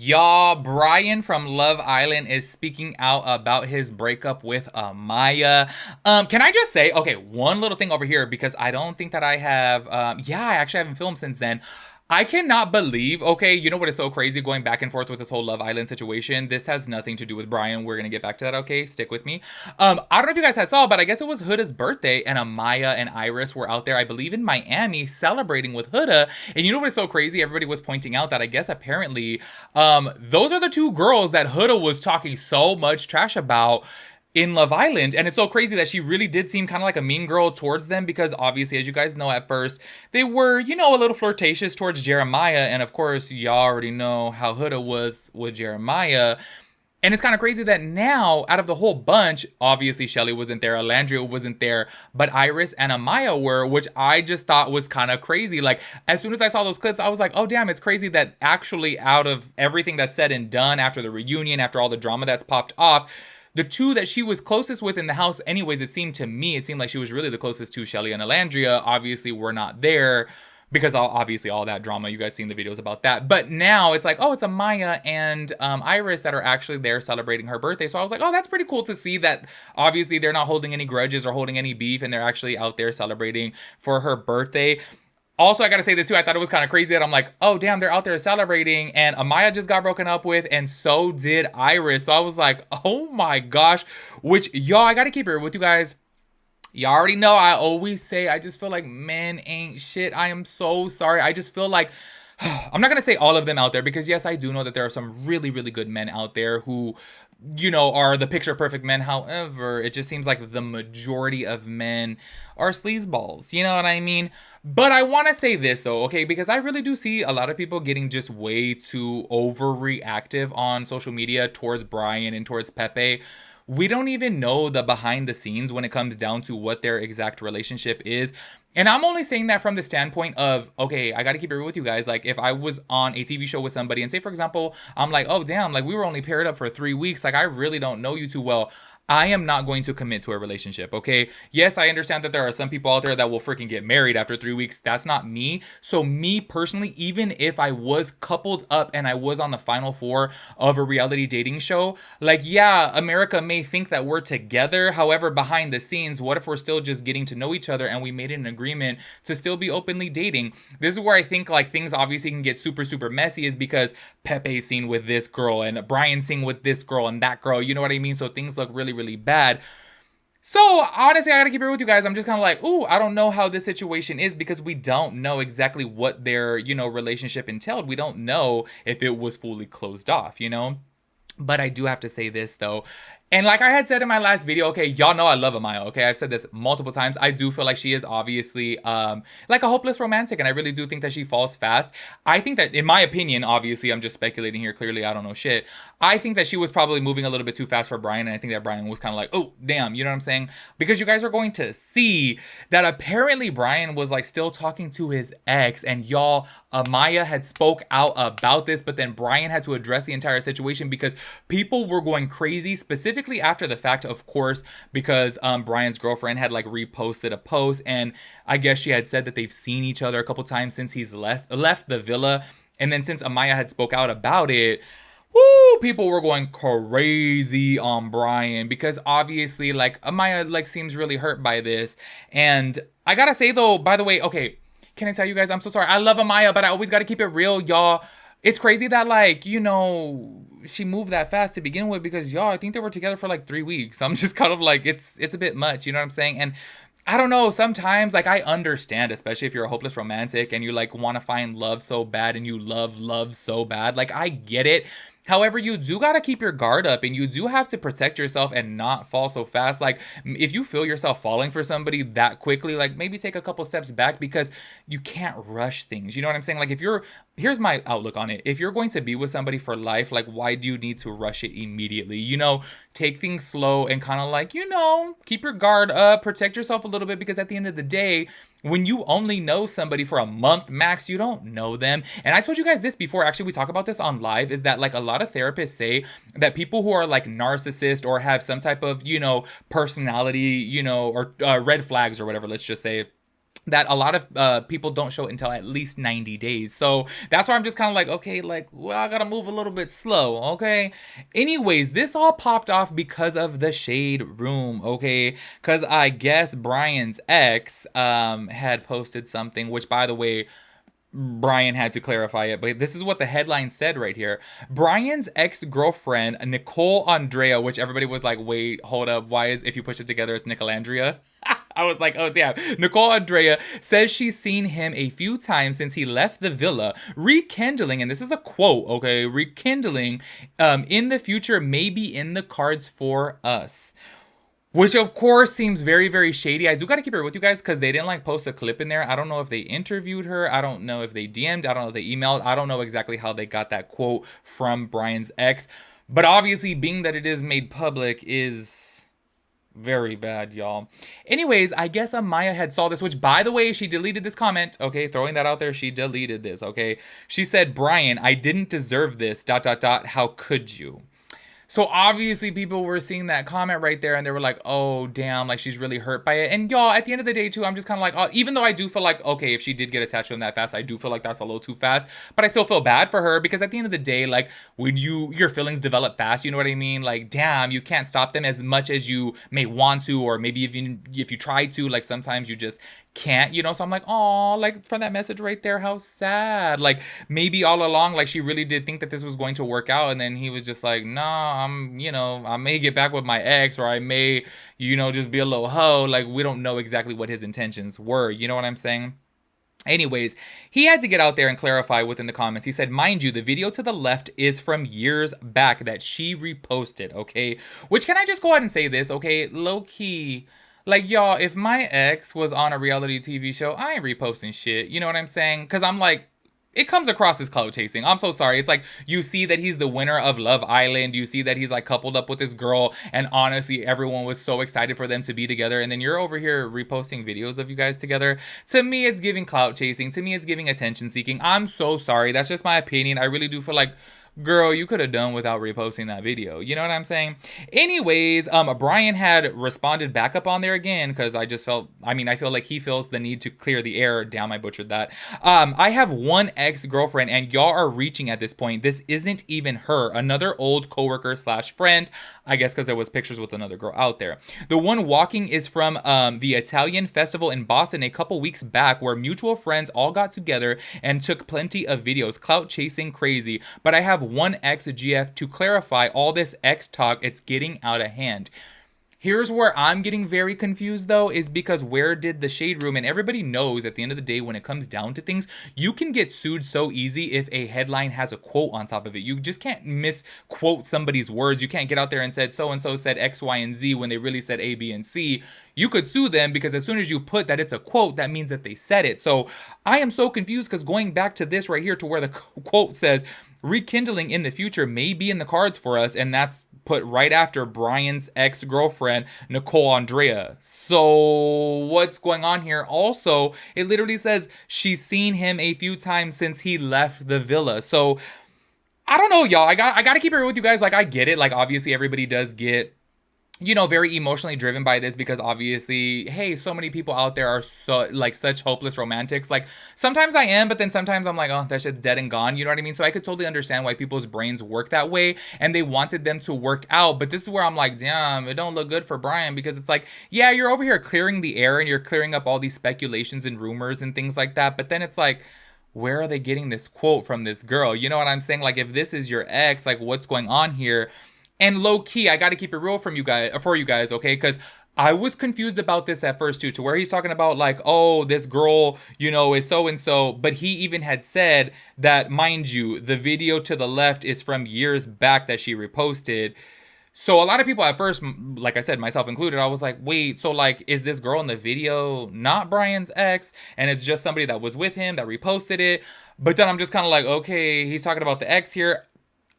Y'all, Bryan from Love Island is speaking out about his breakup with Amaya. Can I just say, okay, one little thing over here because I don't think that I have. Yeah, I actually haven't filmed since then. I cannot believe, okay, you know what is so crazy going back and forth with this whole Love Island situation? This has nothing to do with Bryan. We're gonna get back to that, okay? Stick with me. I don't know if you guys had saw, but I guess it was Huda's birthday, and Amaya and Iris were out there, I believe in Miami, celebrating with Huda. And you know what is so crazy? Everybody was pointing out that I guess apparently those are the two girls that Huda was talking so much trash about in Love Island. And it's so crazy that she really did seem kind of like a mean girl towards them because obviously, as you guys know, at first they were, a little flirtatious towards Jeremiah. And of course, y'all already know how Huda was with Jeremiah. And it's kind of crazy that now, out of the whole bunch, obviously Shelly wasn't there, Alandria wasn't there, but Iris and Amaya were, which I just thought was kind of crazy. Like, as soon as I saw those clips, I was like, oh, damn, it's crazy that actually out of everything that's said and done after the reunion, after all the drama that's popped off, the two that she was closest with in the house anyways, it seemed like she was really the closest to Shelly and Alandria, obviously were not there because obviously all that drama, you guys seen the videos about that. But now it's like, oh, it's Amaya and Iris that are actually there celebrating her birthday. So I was like, oh, that's pretty cool to see that obviously they're not holding any grudges or holding any beef and they're actually out there celebrating for her birthday. Also, I gotta say this too. I thought it was kind of crazy that I'm like, oh, damn, they're out there celebrating. And Amaya just got broken up with, and so did Iris. So I was like, oh my gosh. Which, y'all, I gotta keep it with you guys. Y'all already know I always say I just feel like men ain't shit. I am so sorry. I just feel like I'm not gonna say all of them out there because yes, I do know that there are some really, really good men out there who, are the picture perfect men. However, it just seems like the majority of men are sleazeballs. You know what I mean? But I want to say this though, okay, because I really do see a lot of people getting just way too overreactive on social media towards Bryan and towards Pepe. We don't even know the behind the scenes when it comes down to what their exact relationship is. And I'm only saying that from the standpoint of, okay, I got to keep it real with you guys. Like, if I was on a TV show with somebody and say, for example, I'm like, oh, damn, like we were only paired up for 3 weeks. Like, I really don't know you too well. I am not going to commit to a relationship, okay? Yes, I understand that there are some people out there that will freaking get married after 3 weeks. That's not me. So me personally, even if I was coupled up and I was on the final four of a reality dating show, like, yeah, America may think that we're together. However, behind the scenes, what if we're still just getting to know each other and we made an agreement to still be openly dating? This is where I think like things obviously can get super, super messy is because Pepe's seen with this girl and Bryan's seen with this girl and that girl. You know what I mean? So things look really, really bad. So honestly, I gotta keep it with you guys. I'm just kind of like, ooh, I don't know how this situation is because we don't know exactly what their, relationship entailed. We don't know if it was fully closed off. But I do have to say this though. And like I had said in my last video, okay, y'all know I love Amaya, okay? I've said this multiple times. I do feel like she is obviously like a hopeless romantic, and I really do think that she falls fast. I think that, in my opinion, obviously, I'm just speculating here, clearly I don't know shit. I think that she was probably moving a little bit too fast for Bryan, and I think that Bryan was kind of like, oh, damn, you know what I'm saying? Because you guys are going to see that apparently Bryan was like still talking to his ex, and y'all, Amaya had spoke out about this, but then Bryan had to address the entire situation because people were going crazy, specifically after the fact, of course, because Bryan's girlfriend had like reposted a post, and I guess she had said that they've seen each other a couple times since he's left the villa, and then since Amaya had spoke out about it, woo, people were going crazy on Bryan because obviously like Amaya like seems really hurt by this. And I gotta say though, by the way, okay, can I tell you guys, I'm so sorry, I love Amaya, but I always gotta keep it real, y'all. It's crazy that like, she moved that fast to begin with because y'all, I think they were together for like 3 weeks. I'm just kind of like, it's a bit much, you know what I'm saying? And I don't know, sometimes like I understand, especially if you're a hopeless romantic and you like want to find love so bad and you love so bad. Like I get it. However, you do got to keep your guard up and you do have to protect yourself and not fall so fast. Like if you feel yourself falling for somebody that quickly, like maybe take a couple steps back because you can't rush things. You know what I'm saying? Like here's my outlook on it. If you're going to be with somebody for life, like why do you need to rush it immediately? Take things slow and kind of like, keep your guard up, protect yourself a little bit because at the end of the day, when you only know somebody for a month max, you don't know them. And I told you guys this before, actually, we talk about this on live, is that like a lot of therapists say that people who are like narcissist or have some type of, personality, or red flags or whatever, let's just say, that a lot of people don't show until at least 90 days. So that's why I'm just kind of like, okay, like, well, I gotta move a little bit slow, okay? Anyways, this all popped off because of the shade room, okay? Because I guess Bryan's ex had posted something, which, by the way, Bryan had to clarify it, but this is what the headline said right here. Bryan's ex-girlfriend, Nicole Andrea, which everybody was like, wait, hold up, why is, if you push it together, it's Nicolandria? I was like, oh damn. Nicole Andrea says she's seen him a few times since he left the villa, rekindling, and this is a quote, okay, rekindling in the future may be in the cards for us. Which of course seems very, very shady. I do gotta keep it with you guys because they didn't like post a clip in there. I don't know if they interviewed her. I don't know if they DM'd. I don't know if they emailed. I don't know exactly how they got that quote from Bryan's ex. But obviously, being that it is made public is very bad, y'all. Anyways, I guess Amaya had saw this, which, by the way, she deleted this comment. Okay, throwing that out there, she deleted this, okay? She said, Bryan, I didn't deserve this, ... How could you? So obviously people were seeing that comment right there and they were like, oh, damn, like she's really hurt by it. And y'all, at the end of the day too, I'm just kind of like, oh, even though I do feel like, okay, if she did get attached to him that fast, I do feel like that's a little too fast. But I still feel bad for her because at the end of the day, like when your feelings develop fast, you know what I mean? Like, damn, you can't stop them as much as you may want to, or maybe even if you try to, like sometimes you just can't, you know? So I'm like, oh, like from that message right there, how sad. Like maybe all along, like she really did think that this was going to work out. And then he was just like, nah, I may get back with my ex, or I may, just be a little hoe. Like we don't know exactly what his intentions were. You know what I'm saying? Anyways, he had to get out there and clarify within the comments. He said, mind you, the video to the left is from years back that she reposted, okay? Which, can I just go ahead and say this, okay? Low key, like, y'all, if my ex was on a reality TV show, I ain't reposting shit. You know what I'm saying? Because I'm like, it comes across as clout chasing. I'm so sorry. It's like you see that he's the winner of Love Island. You see that he's like coupled up with this girl. And honestly, everyone was so excited for them to be together. And then you're over here reposting videos of you guys together. To me, it's giving clout chasing. To me, it's giving attention seeking. I'm so sorry. That's just my opinion. I really do feel like, girl, you could have done without reposting that video. You know what I'm saying? Anyways, Bryan had responded back up on there again because I feel like he feels the need to clear the air. Damn, I butchered that. I have one ex-girlfriend and y'all are reaching at this point. This isn't even her. Another old coworker / friend. I guess because there was pictures with another girl out there. The one walking is from the Italian festival in Boston a couple weeks back where mutual friends all got together and took plenty of videos. Clout chasing crazy. But I have one ex-GF to clarify all this ex talk. It's getting out of hand. Here's where I'm getting very confused though, is because where did the shade room, and everybody knows at the end of the day when it comes down to things, you can get sued so easy if a headline has a quote on top of it. You just can't misquote somebody's words. You can't get out there and said so-and-so said X, Y, and Z when they really said A, B, and C. You could sue them because as soon as you put that it's a quote, that means that they said it. So I am so confused because going back to this right here to where the quote says, rekindling in the future may be in the cards for us, and that's put right after Bryan's ex-girlfriend, Nicole Andrea. So what's going on here? Also, it literally says she's seen him a few times since he left the villa. So I don't know, y'all. I got to keep it real with you guys. Like, I get it. Like, obviously, everybody does get very emotionally driven by this because obviously, hey, so many people out there are so like such hopeless romantics. Like sometimes I am, but then sometimes I'm like, oh, that shit's dead and gone. You know what I mean? So I could totally understand why people's brains work that way and they wanted them to work out. But this is where I'm like, damn, it don't look good for Bryan because it's like, yeah, you're over here clearing the air and you're clearing up all these speculations and rumors and things like that. But then it's like, where are they getting this quote from this girl? You know what I'm saying? Like if this is your ex, like what's going on here? And low key, I got to keep it real for you guys, okay? Because I was confused about this at first too, to where he's talking about like, oh, this girl, is so-and-so. But he even had said that, mind you, the video to the left is from years back that she reposted. So a lot of people at first, like I said, myself included, I was like, wait, so like, is this girl in the video not Bryan's ex? And it's just somebody that was with him that reposted it. But then I'm just kind of like, okay, he's talking about the ex here.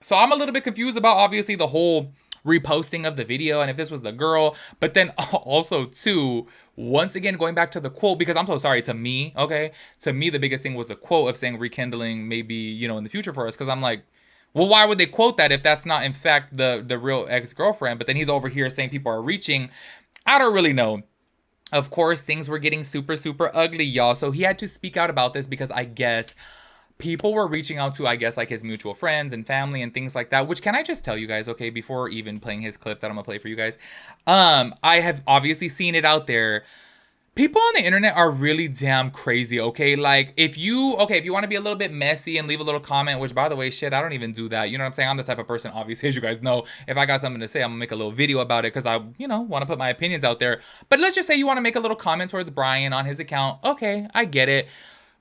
So I'm a little bit confused about obviously the whole reposting of the video and if this was the girl, but then also too, once again, going back to the quote, because I'm so sorry, to me, okay? To me, the biggest thing was the quote of saying rekindling maybe, in the future for us. Because I'm like, well, why would they quote that if that's not in fact the real ex-girlfriend? But then he's over here saying people are reaching. I don't really know. Of course, things were getting super, super ugly, y'all. So he had to speak out about this because I guess people were reaching out to, I guess, like his mutual friends and family and things like that. Which, can I just tell you guys, okay, before even playing his clip that I'm gonna play for you guys, I have obviously seen it out there. People on the internet are really damn crazy, okay? Like, if you want to be a little bit messy and leave a little comment, which, by the way, shit, I don't even do that. You know what I'm saying? I'm the type of person, obviously, as you guys know, if I got something to say, I'm gonna make a little video about it because I, want to put my opinions out there. But let's just say you want to make a little comment towards Bryan on his account. Okay, I get it.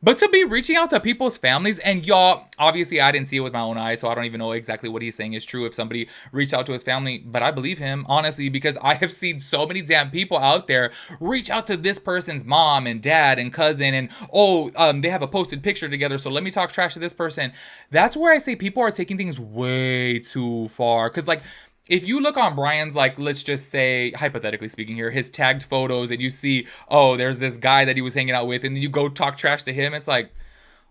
But to be reaching out to people's families, and y'all, obviously I didn't see it with my own eyes, so I don't even know exactly what he's saying is true if somebody reached out to his family, but I believe him, honestly, because I have seen so many damn people out there reach out to this person's mom and dad and cousin, and they have a posted picture together, so let me talk trash to this person. That's where I say people are taking things way too far, because like, if you look on Bryan's, like, let's just say, hypothetically speaking here, his tagged photos, and you see, oh, there's this guy that he was hanging out with, and then you go talk trash to him, it's like,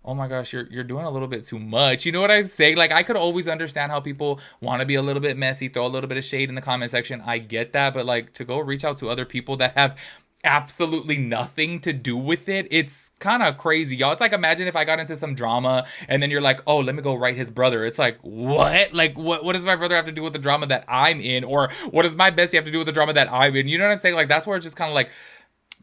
oh my gosh, you're doing a little bit too much. You know what I'm saying? Like, I could always understand how people want to be a little bit messy, throw a little bit of shade in the comment section. I get that, but like, to go reach out to other people that have absolutely nothing to do with it, it's kind of crazy, y'all. It's like, imagine if I got into some drama and then you're like, oh, let me go write his brother. It's like, what? Like, what does my brother have to do with the drama that I'm in? Or what does my bestie have to do with the drama that I'm in? You know what I'm saying? Like, that's where it's just kind of like,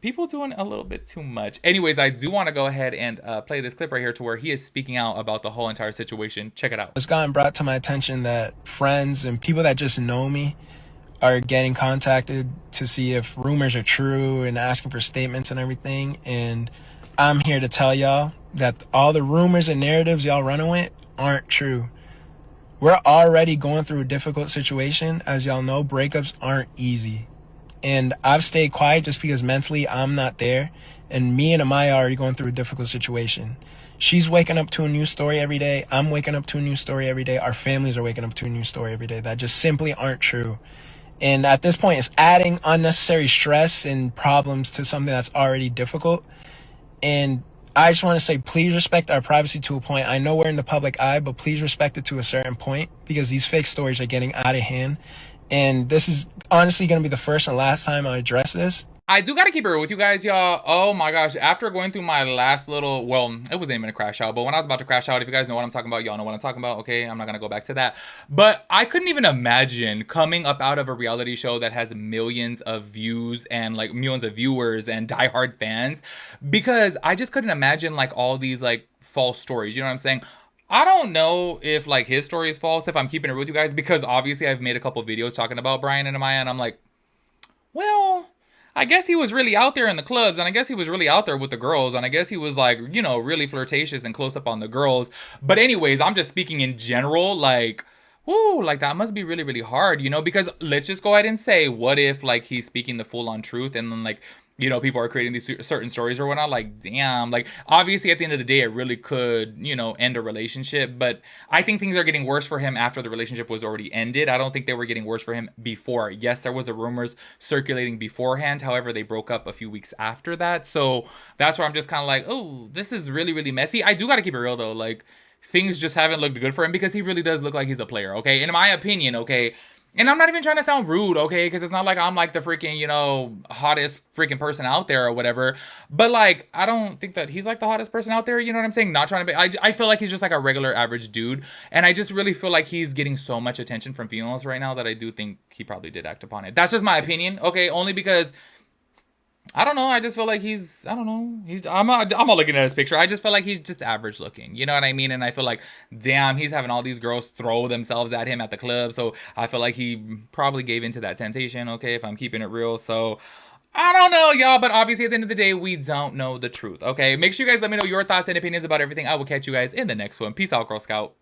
people doing a little bit too much. Anyways, I do want to go ahead and play this clip right here to where he is speaking out about the whole entire situation. Check it out. It's gotten brought to my attention that friends and people that just know me are getting contacted to see if rumors are true and asking for statements and everything. And I'm here to tell y'all that all the rumors and narratives y'all running with aren't true. We're already going through a difficult situation. As y'all know, breakups aren't easy. And I've stayed quiet just because mentally I'm not there. And me and Amaya are already going through a difficult situation. She's waking up to a new story every day. I'm waking up to a new story every day. Our families are waking up to a new story every day that just simply aren't true. And at this point, it's adding unnecessary stress and problems to something that's already difficult. And I just want to say, please respect our privacy to a point. I know we're in the public eye, but please respect it to a certain point because these fake stories are getting out of hand. And this is honestly going to be the first and last time I address this. I do gotta keep it real with you guys, y'all. Oh my gosh, after going through my last little, well, it wasn't even a crash out, but when I was about to crash out, if you guys know what I'm talking about, y'all know what I'm talking about, okay? I'm not gonna go back to that. But I couldn't even imagine coming up out of a reality show that has millions of views and like millions of viewers and diehard fans, because I just couldn't imagine like all these like false stories, you know what I'm saying? I don't know if like his story is false, if I'm keeping it real with you guys, because obviously I've made a couple videos talking about Bryan and Amaya, and I'm like, well, I guess he was really out there in the clubs, and I guess he was really out there with the girls, and I guess he was like, really flirtatious and close up on the girls. But anyways, I'm just speaking in general, like, whoo, like that must be really, really hard, because let's just go ahead and say, what if like he's speaking the full on truth, and then like, people are creating these certain stories or whatnot. Like, damn, like obviously at the end of the day, it really could, end a relationship. But I think things are getting worse for him after the relationship was already ended. I don't think they were getting worse for him before. Yes, there was the rumors circulating beforehand. However, they broke up a few weeks after that. So that's where I'm just kind of like, oh, this is really, really messy. I do got to keep it real though. Like, things just haven't looked good for him because he really does look like he's a player, okay? In my opinion, okay? And I'm not even trying to sound rude, okay? Because it's not like I'm like the freaking, hottest freaking person out there or whatever. But like, I don't think that he's like the hottest person out there. You know what I'm saying? Not trying to be. I feel like he's just like a regular average dude. And I just really feel like he's getting so much attention from females right now that I do think he probably did act upon it. That's just my opinion, okay? Only because I don't know. I just feel like I don't know. I'm not looking at his picture. I just feel like he's just average looking. You know what I mean? And I feel like, damn, he's having all these girls throw themselves at him at the club. So I feel like he probably gave into that temptation, okay, if I'm keeping it real. So I don't know, y'all. But obviously, at the end of the day, we don't know the truth, okay? Make sure you guys let me know your thoughts and opinions about everything. I will catch you guys in the next one. Peace out, Girl Scout.